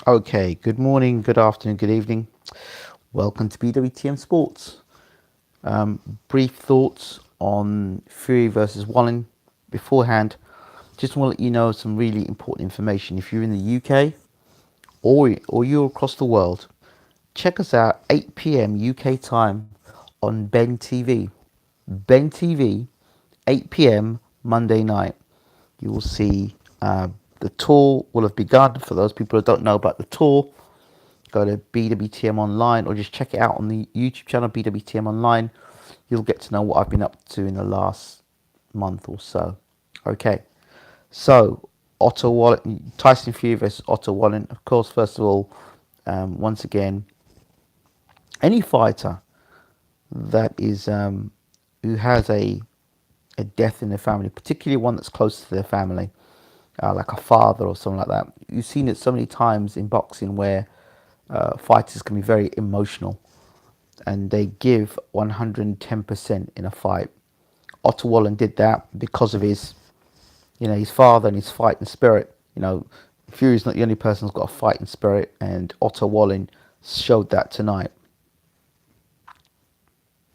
Okay, good morning, good afternoon, good evening. Welcome to BWTM Sports. Brief thoughts on Fury versus Wallin beforehand. Just want to let you know some really important information. If you're in the UK or you're across the world, check us out 8 p.m. UK time on BenTV. BenTV, 8 p.m. Monday night. You will see the tour will have begun. For those people who don't know about the tour, go to BWTM Online or just check it out on the YouTube channel BWTM Online. You'll get to know what I've been up to in the last month or so. Okay, so Otto Wallin, Tyson Fury versus Otto Wallin. Of course, first of all, once again, any fighter that is who has a death in their family, particularly one that's close to their family, like a father or something like that. You've seen it so many times in boxing where fighters can be very emotional and they give 110% in a fight. Otto Wallin did that because of his father and his fighting spirit. Fury's not the only person who's got a fighting spirit, and Otto Wallin showed that tonight.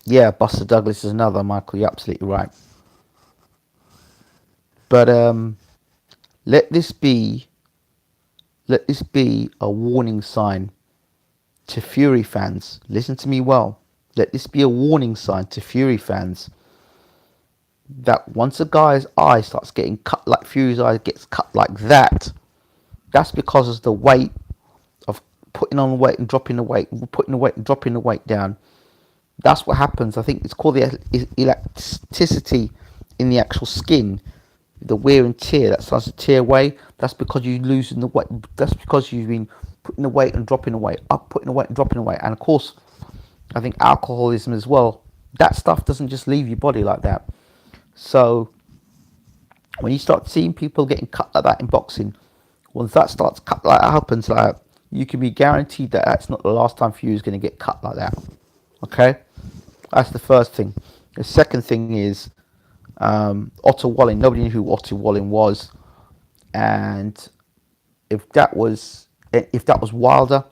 Yeah, Buster Douglas is another, Michael. You're absolutely right. But let this be let this be a warning sign to Fury fans. Listen to me well. Let this be a warning sign to Fury fans that once a guy's eye starts getting cut like Fury's eye gets cut like that, that's because of the weight of putting on weight and dropping the weight, putting the weight and dropping the weight down. That's what happens. I think it's called the elasticity in the actual skin, the wear and tear that starts to tear away. That's because you're losing the weight. That's because you've been putting the weight and dropping the weight, up putting the weight and dropping the weight. And of course, I think alcoholism as well. That stuff doesn't just leave your body like that. So when you start seeing people getting cut like that in boxing, once that starts cut like that happens like that, you can be guaranteed that that's not the last time Fury is going to get cut like that. Okay, that's the first thing. The second thing is Otto Wallin. Nobody knew who Otto Wallin was, and if that was Wilder,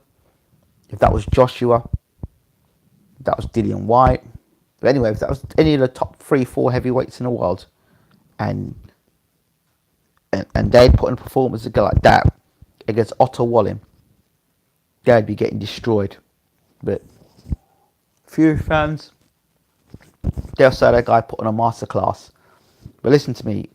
if that was Joshua, if that was Dillian White, but anyway, if that was any of the top 3-4 heavyweights in the world, and they'd put in a performance to go like that against Otto Wallin, they'd be getting destroyed. But Fury fans, they'll say that guy put on a masterclass. But listen to me,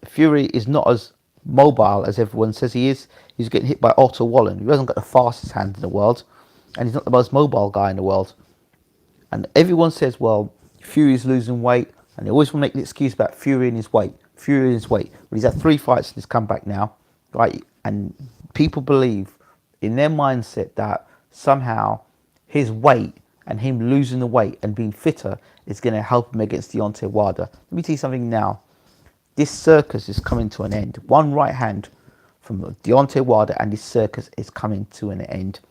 Fury is not as mobile as everyone says he is. He's getting hit by Otto Wallin, who hasn't got the fastest hand in the world, and he's not the most mobile guy in the world. And everyone says, well, Fury's losing weight, and they always want to make the excuse about Fury and his weight. Fury and his weight. But he's had 3 fights in his comeback now, right? And people believe in their mindset that somehow his weight and him losing the weight and being fitter is going to help him against Deontay Wilder. Let me tell you something now. This circus is coming to an end. One right hand from Deontay Wilder and this circus is coming to an end.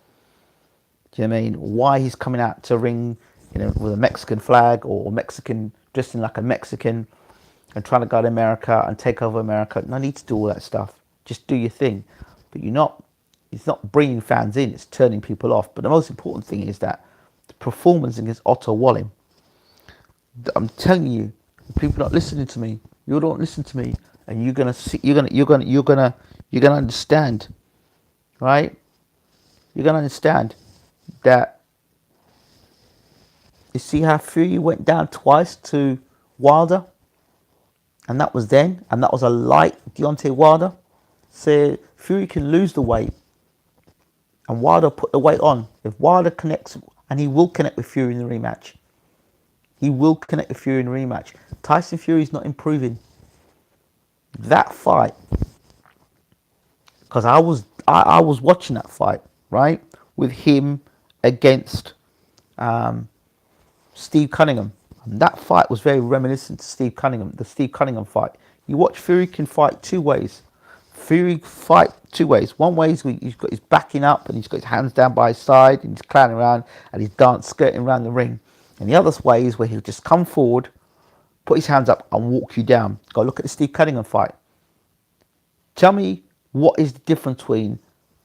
Do you know what I mean? Why he's coming out to ring, with a Mexican flag or Mexican, dressing like a Mexican and trying to go to America and take over America. No need to do all that stuff. Just do your thing. But it's not bringing fans in, it's turning people off. But the most important thing is that the performance against Otto Wallin, I'm telling you, people are not listening to me. You don't listen to me, and you're gonna understand, right? You're gonna understand that. You see how Fury went down twice to Wilder, and that was then, and that was a light Deontay Wilder. So Fury can lose the weight, and Wilder put the weight on. If Wilder connects, and he will connect with Fury in the rematch. He will connect with Fury in the rematch. Tyson Fury's not improving. That fight, because I was watching that fight, right, with him against Steve Cunningham. And that fight was very reminiscent to Steve Cunningham, the Steve Cunningham fight. You watch Fury can fight 2 ways. Fury fight 2 ways. One way he's got his backing up and he's got his hands down by his side and he's clowning around and he's skirting around the ring. And the other way is where he'll just come forward, put his hands up and walk you down. Go look at the Steve Cunningham fight. Tell me what is the difference between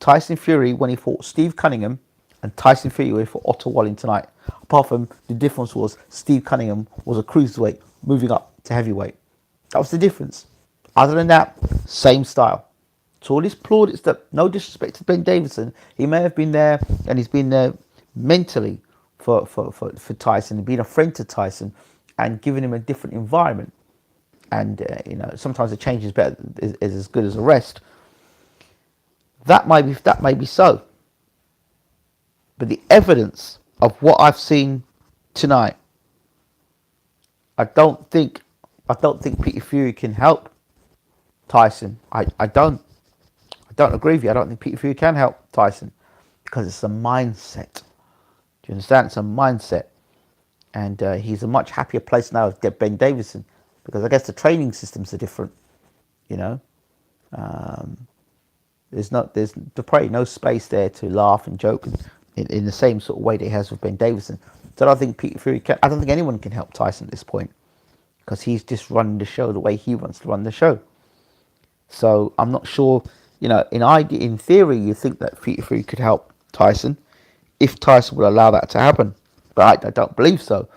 Tyson Fury when he fought Steve Cunningham and Tyson Fury when he fought Otto Wallin tonight. Apart from the difference was Steve Cunningham was a cruiserweight moving up to heavyweight. That was the difference. Other than that, same style. So all this plaudits that, no disrespect to Ben Davison, he may have been there and he's been there mentally for Tyson, and being a friend to Tyson and giving him a different environment. And sometimes a change is better, is as good as a rest. That may be so. But the evidence of what I've seen tonight, I don't think Peter Fury can help Tyson. I don't agree with you. I don't think Peter Fury can help Tyson because it's a mindset. Do you understand? It's a mindset. And he's a much happier place now with Ben Davison because I guess the training systems are different. There's probably no space there to laugh and joke in the same sort of way that he has with Ben Davison. So I don't think Peter Fury I don't think anyone can help Tyson at this point because he's just running the show the way he wants to run the show. So I'm not sure. In theory, you think that Peter Fury could help Tyson if Tyson would allow that to happen, but I don't believe so,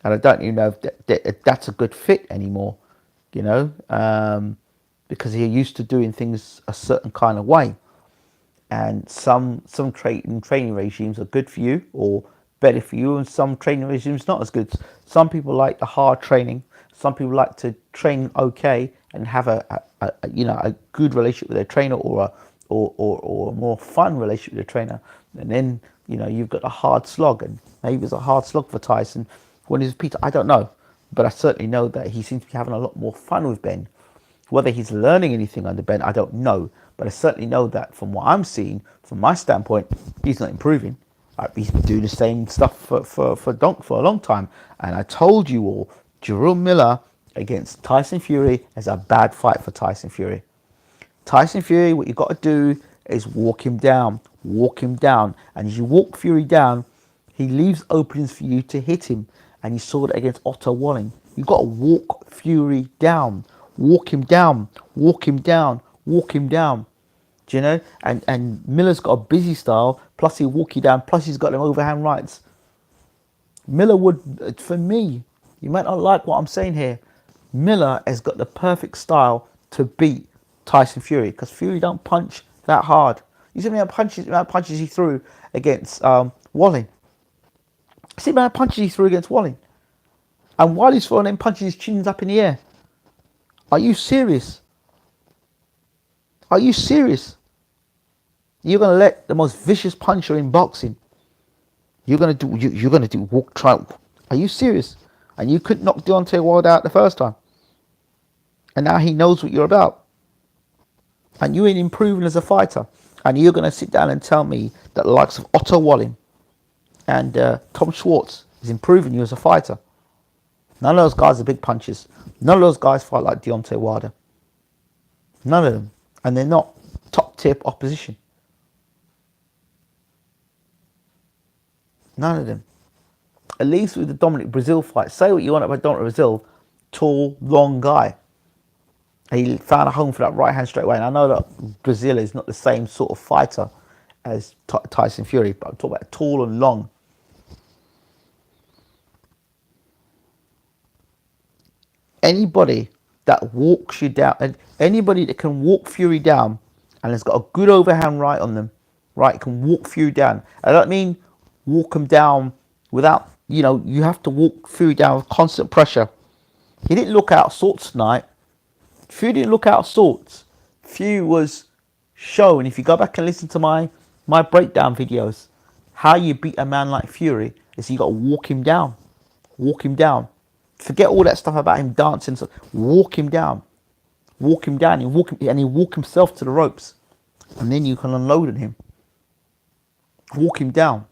and I don't even know if that's a good fit anymore. Because he's used to doing things a certain kind of way, and some training regimes are good for you or better for you, and some training regimes not as good. Some people like the hard training. Some people like to train okay and have a good relationship with their trainer or a more fun relationship with their trainer. And then you've got a hard slog, and maybe it's a hard slog for Tyson when he's Peter. I don't know, but I certainly know that he seems to be having a lot more fun with Ben. Whether he's learning anything under Ben, I don't know. But I certainly know that from what I'm seeing, from my standpoint, he's not improving. He's been doing the same stuff for a long time. And I told you all, Jarrell Miller against Tyson Fury is a bad fight for Tyson Fury. Tyson Fury, what you've got to do is walk him down. And as you walk Fury down, he leaves openings for you to hit him. And you saw that against Otto Wallin. You've got to walk Fury down. Walk him down. Do you know? And Miller's got a busy style, plus he'll walk you down, plus he's got them overhand rights. Miller would, for me, you might not like what I'm saying here, Miller has got the perfect style to beat Tyson Fury, because Fury don't punch that hard. You see how many punches he threw against Wallin? See how many punches he threw against Wallin? And while he's throwing them punches, his chin's up in the air. Are you serious? You're going to let the most vicious puncher in boxing, you're going to walk try. Are you serious? And you couldn't knock Deontay Wilder out the first time. And now he knows what you're about. And you ain't improving as a fighter. And you're going to sit down and tell me that the likes of Otto Wallin and Tom Schwartz is improving you as a fighter. None of those guys are big punchers. None of those guys fight like Deontay Wilder. None of them. And they're not top tier opposition. None of them. At least with the Dominic Brazil fight. Say what you want about Dominic Brazil. Tall, long guy. He found a home for that right hand straight away. And I know that Brazil is not the same sort of fighter as Tyson Fury. But I'm talking about tall and long. Anybody that walks you down, and anybody that can walk Fury down and has got a good overhand right on them, right, can walk Fury down. I don't mean walk him down without, you have to walk Fury down with constant pressure. He didn't look out of sorts tonight. Fury didn't look out of sorts. Fury was shown, if you go back and listen to my breakdown videos, how you beat a man like Fury is you got to walk him down. Forget all that stuff about him dancing. So walk him down. And he walk himself to the ropes, and then you can unload on him. Walk him down.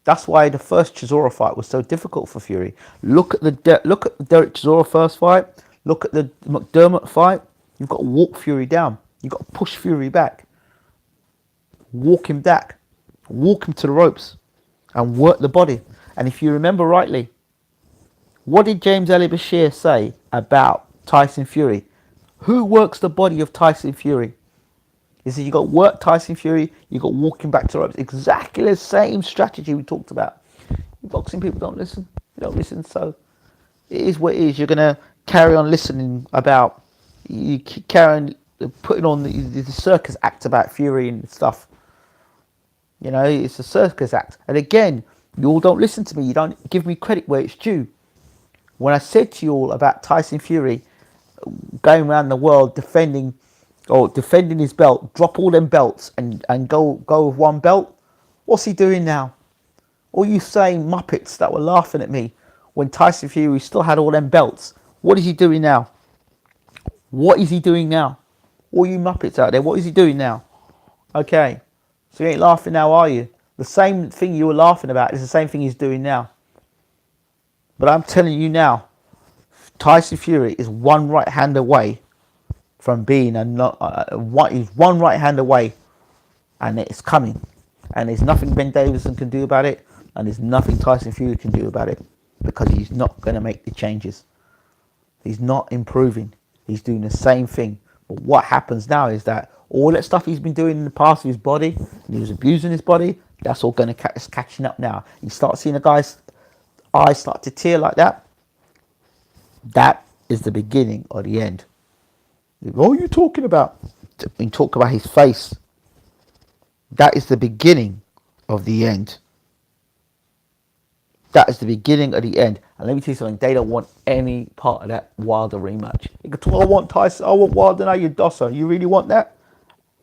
That's why the first Chisora fight was so difficult for Fury. Look at the Derek Chisora first fight. Look at the McDermott fight. You've got to walk Fury down. You've got to push Fury back. Walk him back. Walk him to the ropes, and work the body. And if you remember rightly, what did James Elliott Bashir say about Tyson Fury? Who works the body of Tyson Fury? He said, you got work Tyson Fury, you got walking back to the ropes. Exactly the same strategy we talked about. Boxing people don't listen. They don't listen, so it is what it is. You're going to carry on listening about, you carry on putting on the circus act about Fury and stuff. You know, it's a circus act. And again, you all don't listen to me. You don't give me credit where it's due. When I said to you all about Tyson Fury going around the world defending his belt, drop all them belts and go with one belt, what's he doing now? All you same muppets that were laughing at me when Tyson Fury still had all them belts, what is he doing now? What is he doing now? All you muppets out there, what is he doing now? Okay, so you ain't laughing now, are you? The same thing you were laughing about is the same thing he's doing now. But I'm telling you now, Tyson Fury is one right hand away from being he's one right hand away, and it's coming. And there's nothing Ben Davison can do about it, and there's nothing Tyson Fury can do about it, because he's not going to make the changes. He's not improving. He's doing the same thing. But what happens now is that all that stuff he's been doing in the past with his body, and he was abusing his body, that's all going to catching up now. You start seeing a guy's eyes start to tear like that. That is the beginning of the end. What are you talking about? You talk about his face. That is the beginning of the end. That is the beginning of the end. And let me tell you something, they don't want any part of that Wilder rematch. You can talk, I want Tyson, I want Wilder, now you dosser. You really want that?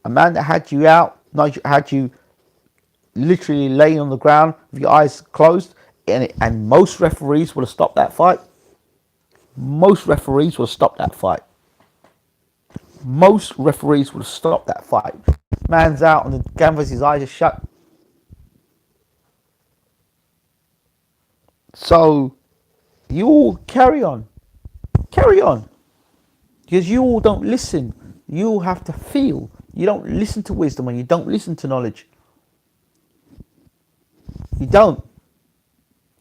A man that had you out, had you literally laying on the ground with your eyes closed, and most referees would have stopped that fight. Most referees would have stopped that fight. Most referees would have stopped that fight. Man's out on the canvas, his eyes are shut. So, you all carry on. Carry on. Because you all don't listen. You all have to feel. You don't listen to wisdom and you don't listen to knowledge. You don't.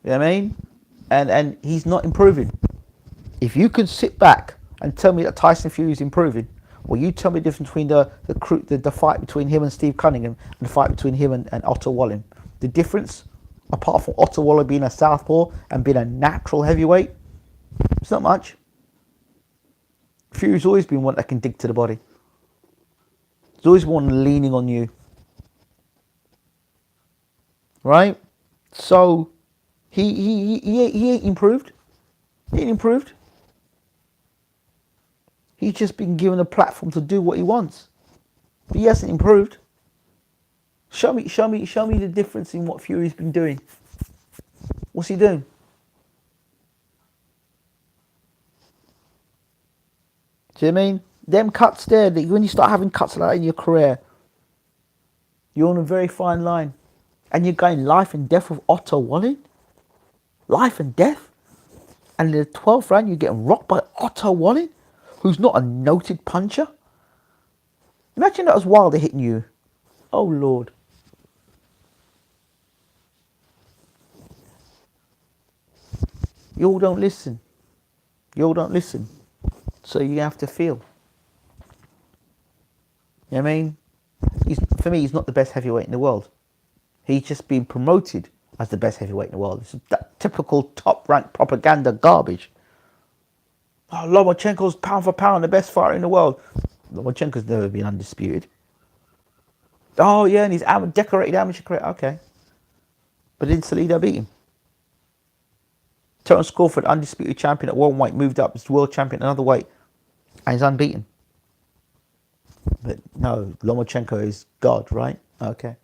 You know what I mean? And he's not improving. If you can sit back and tell me that Tyson Fury is improving, well, you tell me the difference between the fight between him and Steve Cunningham and the fight between him and Otto Wallin. The difference, apart from Otto Wallin being a southpaw and being a natural heavyweight, it's not much. Fury's always been one that can dig to the body. He's always one leaning on you. Right? So, he ain't improved. He ain't improved. He's just been given a platform to do what he wants. But he hasn't improved. Show me the difference in what Fury's been doing. What's he doing? Do you know what I mean? Them cuts there, when you start having cuts like that in your career, you're on a very fine line. And you're going life and death with Otto Wallin? Life and death? And in the 12th round, you're getting rocked by Otto Wallin, who's not a noted puncher? Imagine that was Wilder hitting you. Oh, Lord. You all don't listen. You all don't listen. So you have to feel. You know what I mean? For me, he's not the best heavyweight in the world. He's just been promoted as the best heavyweight in the world. It's that typical top-ranked propaganda garbage. Oh, Lomachenko's pound for pound the best fighter in the world. Lomachenko's never been undisputed. Oh, yeah, and he's decorated amateur career. Okay. But didn't Salido beat him? Terence Crawford, undisputed champion at one weight, moved up as world champion another weight, and he's unbeaten. But no, Lomachenko is God, right? Okay.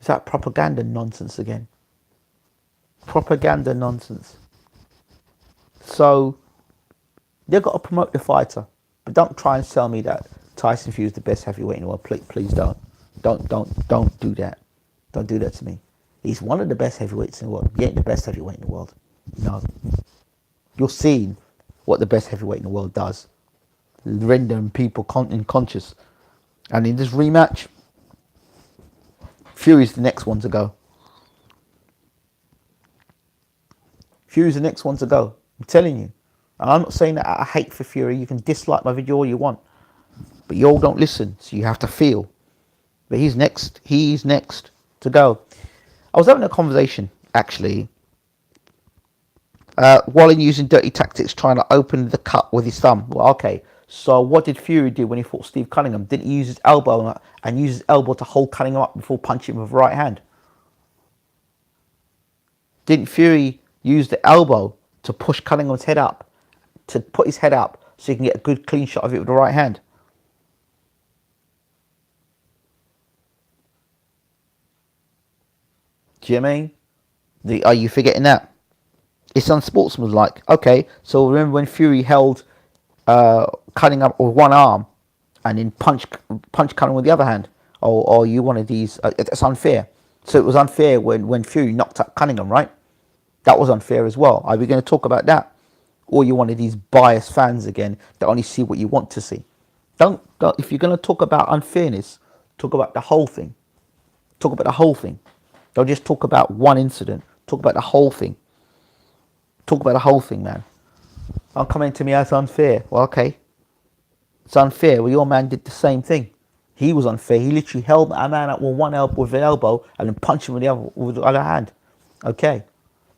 Is that propaganda nonsense again? Propaganda nonsense. So, they've got to promote the fighter. But don't try and sell me that Tyson Fury is the best heavyweight in the world. Please don't. Don't do that. Don't do that to me. He's one of the best heavyweights in the world. He ain't the best heavyweight in the world. No. You're seeing what the best heavyweight in the world does. Rendering people unconscious. And in this rematch, Fury's the next one to go. Fury's the next one to go. I'm telling you. And I'm not saying that out of hate for Fury. You can dislike my video all you want. but you all don't listen, so you have to feel. But he's next. He's next to go. I was having a conversation, actually. Wallin using dirty tactics, trying to open the cut with his thumb. Well, okay. So what did Fury do when he fought Steve Cunningham? Didn't he use his elbow and use his elbow to hold Cunningham up before punching him with the right hand? Didn't Fury use the elbow to push Cunningham's head up, to put his head up so he can get a good clean shot of it with the right hand? Do you know what I mean? Are you forgetting that? It's unsportsmanlike. Okay, so remember when Fury held Cunningham with one arm and then punch Cunningham with the other hand? Or you one of these? It's unfair. So it was unfair when Fury knocked out Cunningham, right? That was unfair as well. Are we going to talk about that? Or you one of these biased fans again that only see what you want to see? Don't if you're going to talk about unfairness, talk about the whole thing. Talk about the whole thing. Don't just talk about one incident. Talk about the whole thing. Talk about the whole thing, man. Don't come into me as unfair. Well, okay. It's unfair. Well, your man did the same thing. He was unfair. He literally held a man up with one elbow with an elbow and then punched him with the other hand. Okay.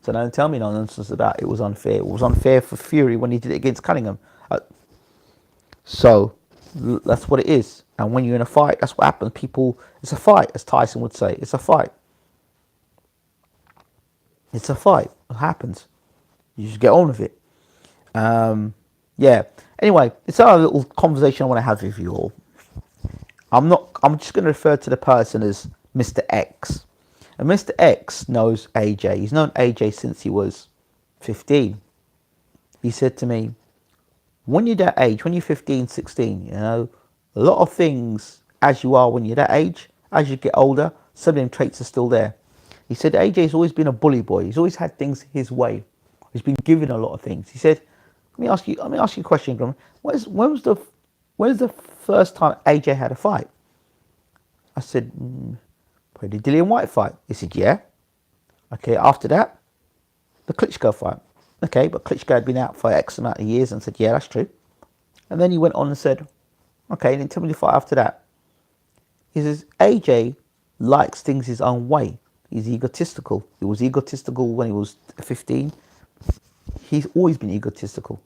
So don't tell me no nonsense about it was unfair. It was unfair for Fury when he did it against Cunningham. So that's what it is. And when you're in a fight, that's what happens. People, it's a fight, as Tyson would say. It's a fight. It's a fight. It happens. You just get on with it. Yeah. Anyway, it's a little conversation I want to have with you all. I'm just going to refer to the person as Mr. X. And Mr. X knows AJ. He's known AJ since he was 15. He said to me, when you're that age, when you're 15, 16, you know, a lot of things as you are when you're that age, as you get older, some of them traits are still there. He said AJ's always been a bully boy. He's always had things his way. He's been given a lot of things. He said, let me ask you a question, Graham. When was the first time AJ had a fight? I said, probably the Dillian White fight. He said, yeah. Okay, after that, the Klitschko fight. Okay, but Klitschko had been out for X amount of years and said, yeah, that's true. And then he went on and said, okay, then tell me the fight after that. He says, AJ likes things his own way. He's egotistical. He was egotistical when he was 15. He's always been egotistical.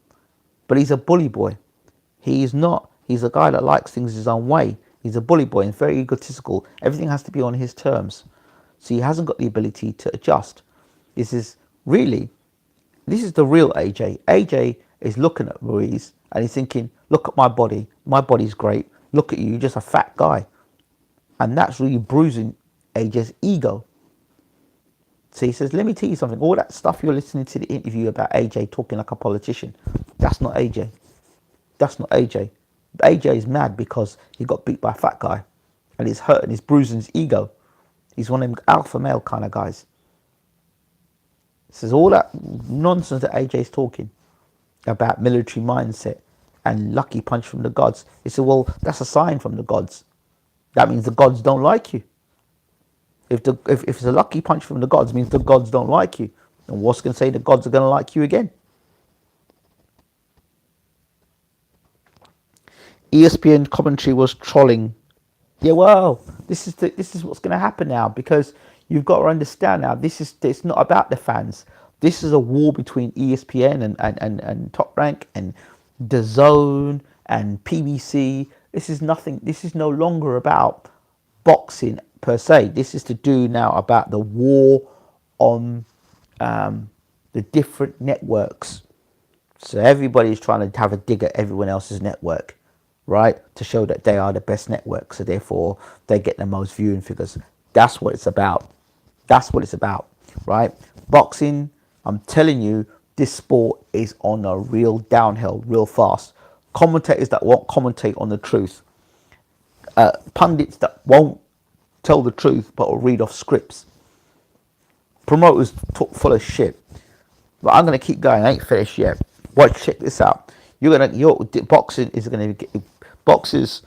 But he's a bully boy. He's not. He's a guy that likes things his own way. He's a bully boy and very egotistical. Everything has to be on his terms. So he hasn't got the ability to adjust. This is the real AJ. AJ is looking at Ruiz and he's thinking, look at my body. My body's great. Look at you. You're just a fat guy. And that's really bruising AJ's ego. So he says, let me tell you something. All that stuff you're listening to the interview about AJ talking like a politician, that's not AJ. That's not AJ. AJ is mad because he got beat by a fat guy and it's hurting, it's bruising his ego. He's one of them alpha male kind of guys. This is all that nonsense that AJ's talking about military mindset and lucky punch from the gods. He said, well, that's a sign from the gods. That means the gods don't like you. If it's a lucky punch from the gods, it means the gods don't like you. And what's going to say the gods are going to like you again? ESPN commentary was trolling. Yeah, well, this is what's going to happen now, because you've got to understand now. It's not about the fans. This is a war between ESPN and Top Rank and DAZN and PBC. This is nothing. This is no longer about boxing per se. This is to do now about the war on the different networks. So everybody's trying to have a dig at everyone else's network, right? To show that they are the best network. So therefore they get the most viewing figures. That's what it's about. That's what it's about, right? Boxing, I'm telling you, this sport is on a real downhill, real fast. Commentators that won't commentate on the truth. Pundits that won't tell the truth but will read off scripts. Promoters talk full of shit. But I'm gonna keep going. I ain't finished yet. Watch, check this out. Boxing is gonna get, boxers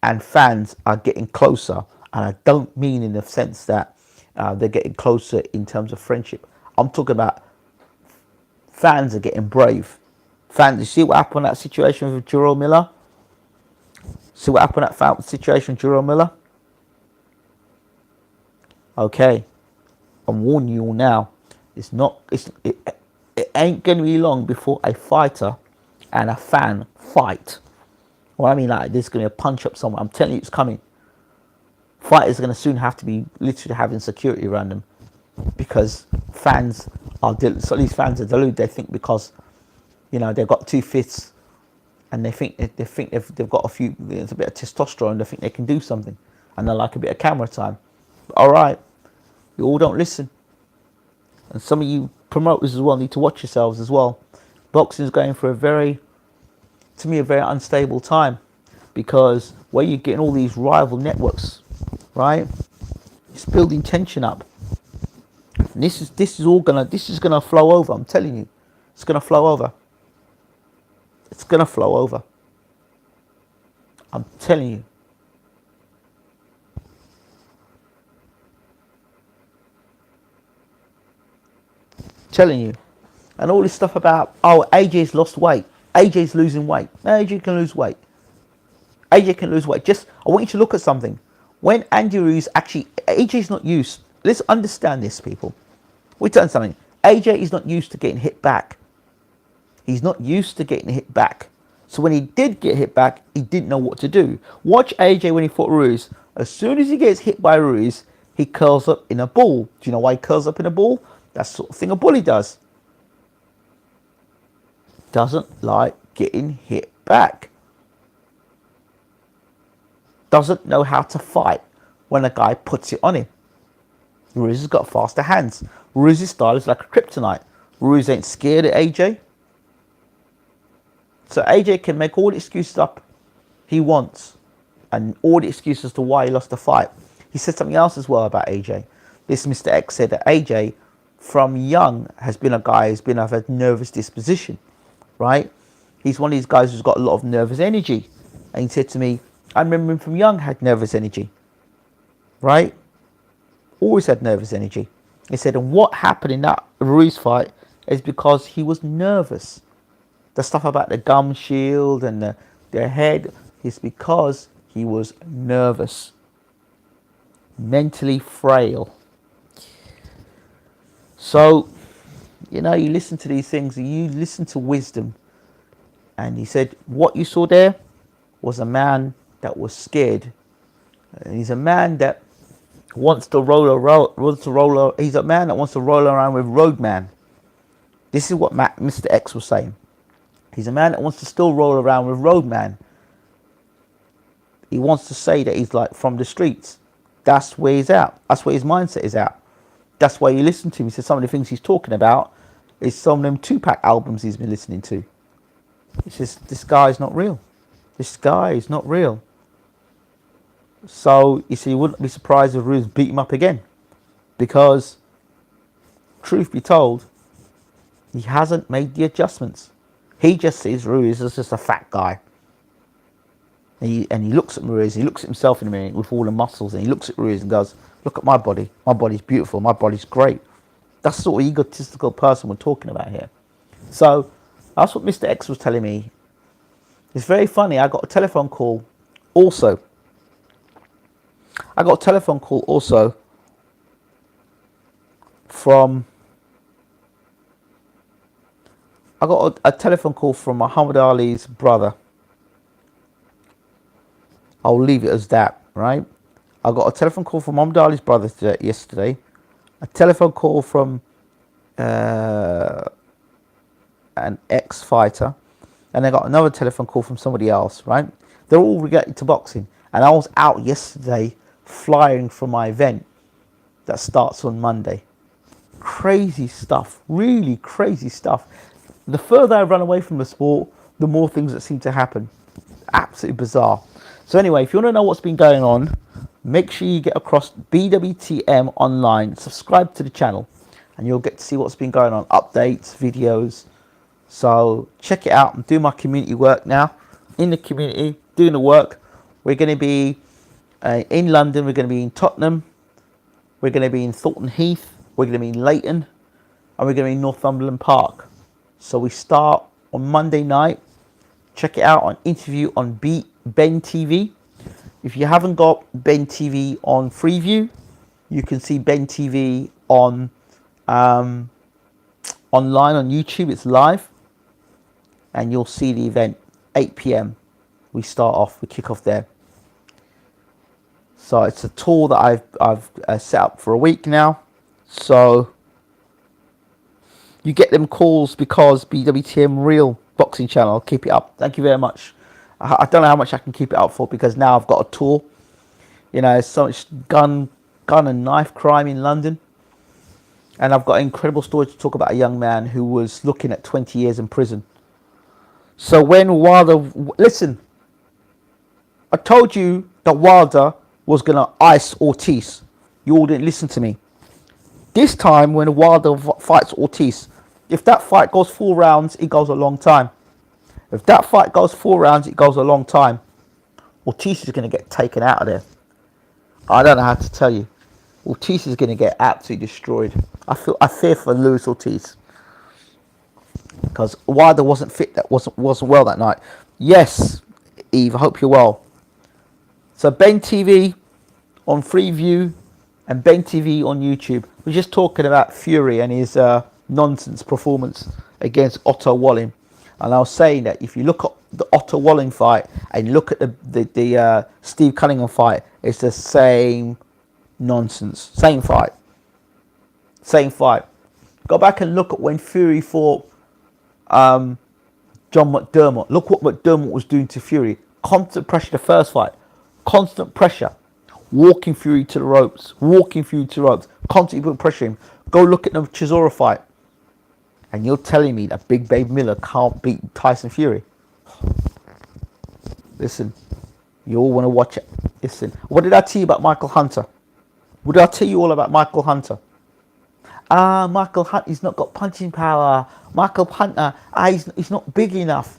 and fans are getting closer, and I don't mean in the sense that they're getting closer in terms of friendship. I'm talking about fans are getting brave. Fans, you see what happened in that situation with Jerome Miller? See what happened at that situation, Jerome Miller? Okay, I'm warning you all now. It ain't going to be long before a fighter and a fan fight. Well, I mean, like, there's going to be a punch up somewhere. I'm telling you, it's coming. Fighters are going to soon have to be literally having security around them, because fans are, so these fans are deluded. They think because, you know, they've got 2/5 and they think they've got there's a bit of testosterone. They think they can do something, and they like a bit of camera time. All right, you all don't listen, and some of you promoters as well need to watch yourselves as well. Boxing is going for a very unstable time, because where you're getting all these rival networks, right? It's building tension up. And this is gonna flow over. I'm telling you, it's gonna flow over. It's gonna flow over. I'm telling you. Telling you. And all this stuff about, oh, AJ's lost weight. AJ's losing weight. No, AJ can lose weight. AJ can lose weight. Just, I want you to look at something. When Andy Ruiz actually, AJ's not used. Let's understand this, people. We've done something. AJ is not used to getting hit back. He's not used to getting hit back. So when he did get hit back, he didn't know what to do. Watch AJ when he fought Ruiz. As soon as he gets hit by Ruiz, he curls up in a ball. Do you know why he curls up in a ball? That's the sort of thing a bully does. Doesn't like getting hit back. Doesn't know how to fight when a guy puts it on him. Ruiz has got faster hands. Ruiz's style is like a kryptonite. Ruiz ain't scared of AJ. So AJ can make all the excuses up he wants, and all the excuses as to why he lost the fight. He said something else as well about AJ. This Mr. X said that AJ, from young, has been a guy who's been of a nervous disposition, right? He's one of these guys who's got a lot of nervous energy. And he said to me, I remember him from young had nervous energy, right? Always had nervous energy. He said, and what happened in that Ruiz fight is because he was nervous. The stuff about the gum shield and the head is because he was nervous. Mentally frail. So, you know, you listen to these things, you listen to wisdom. And he said, what you saw there was a man that was scared. And he's a man that wants to he's a man that wants to roll around with Roadman. This is what Mr. X was saying. He's a man that wants to still roll around with Roadman. He wants to say that he's like from the streets. That's where he's at. That's where his mindset is at. That's why you listen to him. He said some of the things he's talking about is some of them Tupac albums he's been listening to. He says, this guy is not real. This guy is not real. So, you see, you wouldn't be surprised if Ruiz beat him up again. Because, truth be told, he hasn't made the adjustments. He just sees Ruiz as just a fat guy. And he looks at Ruiz, he looks at himself in the mirror with all the muscles, and he looks at Ruiz and goes, look at my body. My body's beautiful. My body's great. That's the sort of egotistical person we're talking about here. So, that's what Mr. X was telling me. It's very funny. I got a telephone call also. From Muhammad Ali's brother. I'll leave it as that, right? I got a telephone call from Muhammad Ali's brother yesterday. A telephone call from an ex-fighter. And I got another telephone call from somebody else, right? They're all related to boxing. And I was out yesterday flying from my event that starts on Monday. Crazy stuff, really crazy stuff. The further I run away from the sport, the more things that seem to happen. Absolutely bizarre. So anyway, if you want to know what's been going on, make sure you get across BWTM Online, subscribe to the channel, and you'll get to see what's been going on, updates, videos. So check it out. I'm doing my community work now, in the community, doing the work. We're going to be in London, we're going to be in Tottenham, we're going to be in Thornton Heath, we're going to be in Leighton, and we're going to be in Northumberland Park. So we start on Monday night Check it out on interview on BenTV. If you haven't got BenTV on Freeview, you can see BenTV on online on YouTube. It's live, and you'll see the event 8 p.m. We kick off there. So it's a tour that I've set up for a week now. So you get them calls because BWTM Real Boxing Channel. I'll keep it up. Thank you very much. I don't know how much I can keep it up for because now I've got a tour. You know, so much gun and knife crime in London. And I've got an incredible story to talk about a young man who was looking at 20 years in prison. So when Wilder... Listen, I told you that Wilder was going to ice Ortiz. You all didn't listen to me. This time when Wilder fights Ortiz, if that fight goes 4 rounds, it goes a long time. If that fight goes 4 rounds, it goes a long time. Ortiz is going to get taken out of there. I don't know how to tell you. Ortiz is going to get absolutely destroyed. I fear for Luis Ortiz because Wilder wasn't fit. That wasn't well that night. Yes, Eve. I hope you're well. So BenTV on Freeview and BenTV on YouTube. We're just talking about Fury and his nonsense performance against Otto Wallin. And I was saying that if you look at the Otto Wallin fight and look at the Steve Cunningham fight, it's the same nonsense. Same fight. Go back and look at when Fury fought John McDermott. Look what McDermott was doing to Fury. Constant pressure the first fight. Constant pressure. Walking Fury to the ropes. Constantly putting pressure him. Go look at the Chisora fight. And you're telling me that Big Babe Miller can't beat Tyson Fury? Listen, you all want to watch it. Listen, what did I tell you about Michael Hunter? What did I tell you all about Michael Hunter? Michael Hunter, he's not got punching power. Michael Hunter, he's not big enough.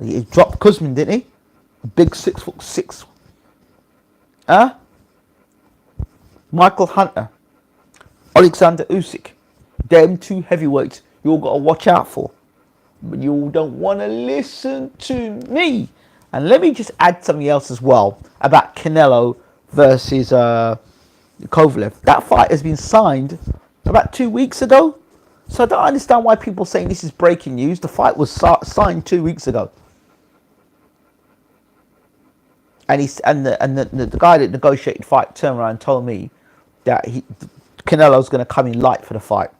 He dropped Kuzmin, didn't he? A big 6'6". Michael Hunter, Alexander Usyk, them 2 heavyweights you all got to watch out for. But you all don't want to listen to me. And let me just add something else as well about Canelo versus Kovalev. That fight has been signed about 2 weeks ago. So I don't understand why people are saying this is breaking news. The fight was signed 2 weeks ago. And the guy that negotiated the fight turned around and told me that Canelo's going to come in light for the fight.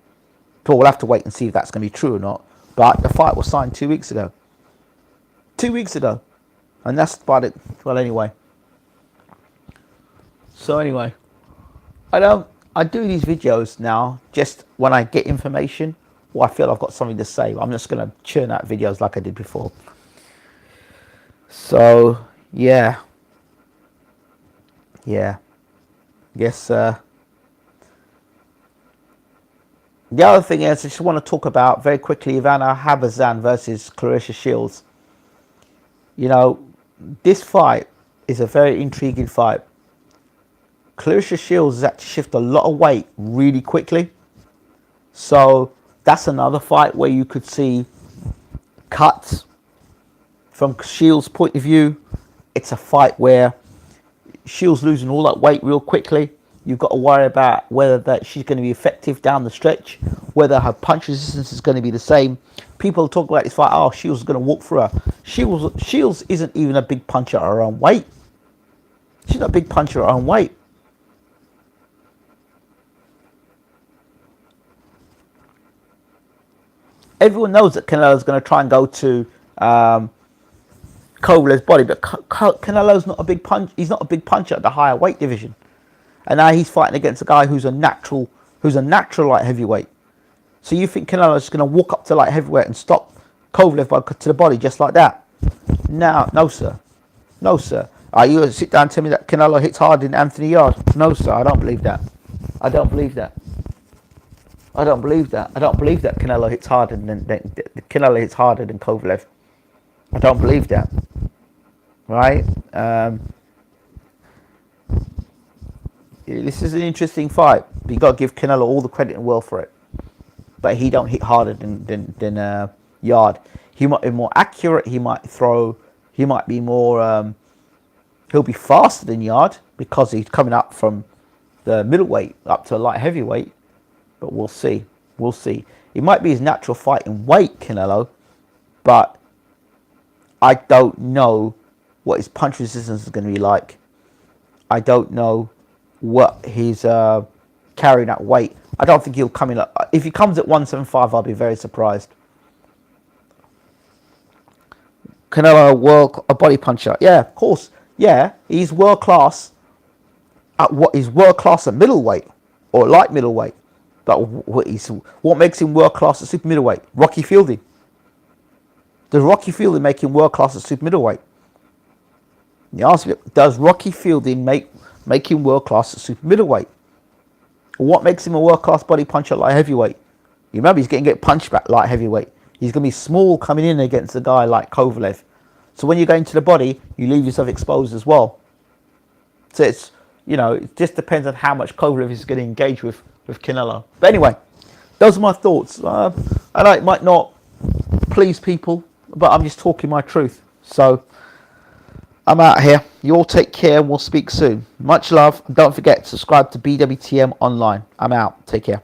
So we'll have to wait and see if that's going to be true or not. But the fight was signed 2 weeks ago. 2 weeks ago. And that's about it. Well, anyway. So anyway. I do these videos now just when I get information or I feel I've got something to say. I'm just going to churn out videos like I did before. So, yeah. Yes, the other thing is, I just want to talk about very quickly Ivana Habazan versus Clarissa Shields. You know, this fight is a very intriguing fight. Clarissa Shields has had to shift a lot of weight really quickly. So that's another fight where you could see cuts. From Shields' point of view, it's a fight where Shields losing all that weight real quickly. You've got to worry about whether she's going to be effective down the stretch, whether her punch resistance is going to be the same. People talk about this fight, oh, Shields is going to walk through her. Shields isn't even a big puncher at her own weight. She's not a big puncher at her own weight. Everyone knows that Canelo's going to try and go to Kovalev's body, but Canelo's not a big punch. He's not a big puncher at the higher weight division. And now he's fighting against a guy who's a natural light heavyweight. So you think Canelo's going to walk up to light heavyweight and stop Kovalev to the body just like that? No, sir. No, sir. Are you going to sit down and tell me that Canelo hits harder than Anthony Yard? No, sir. I don't believe that. I don't believe that Canelo hits harder than Kovalev. I don't believe that. Right? This is an interesting fight. But you got to give Canelo all the credit in the world for it. But he don't hit harder than Yard. He might be more accurate. He might throw. He might be more. He'll be faster than Yard because he's coming up from the middleweight up to a light heavyweight. But we'll see. We'll see. It might be his natural fighting weight, Canelo, but I don't know what his punch resistance is going to be like. I don't know what his carrying that weight. I don't think he'll come in. If he comes at 175, I'll be very surprised. Canelo, a body puncher. Yeah, of course. Yeah, he's world class at what is world class at middleweight or light middleweight. But what makes him world class at super middleweight? Rocky Fielding. Does Rocky Fielding make him world class at super middleweight? You ask me, does Rocky Fielding make him world class at super middleweight? Or what makes him a world class body puncher at light heavyweight? You remember he's getting punched back light heavyweight. He's going to be small coming in against a guy like Kovalev. So when you go into the body, you leave yourself exposed as well. So it's, it just depends on how much Kovalev is going to engage with Canelo. But anyway, those are my thoughts. I know it might not please people, but I'm just talking my truth. So I'm out here. You all take care and we'll speak soon. Much love. And don't forget to subscribe to BWTM Online. I'm out. Take care.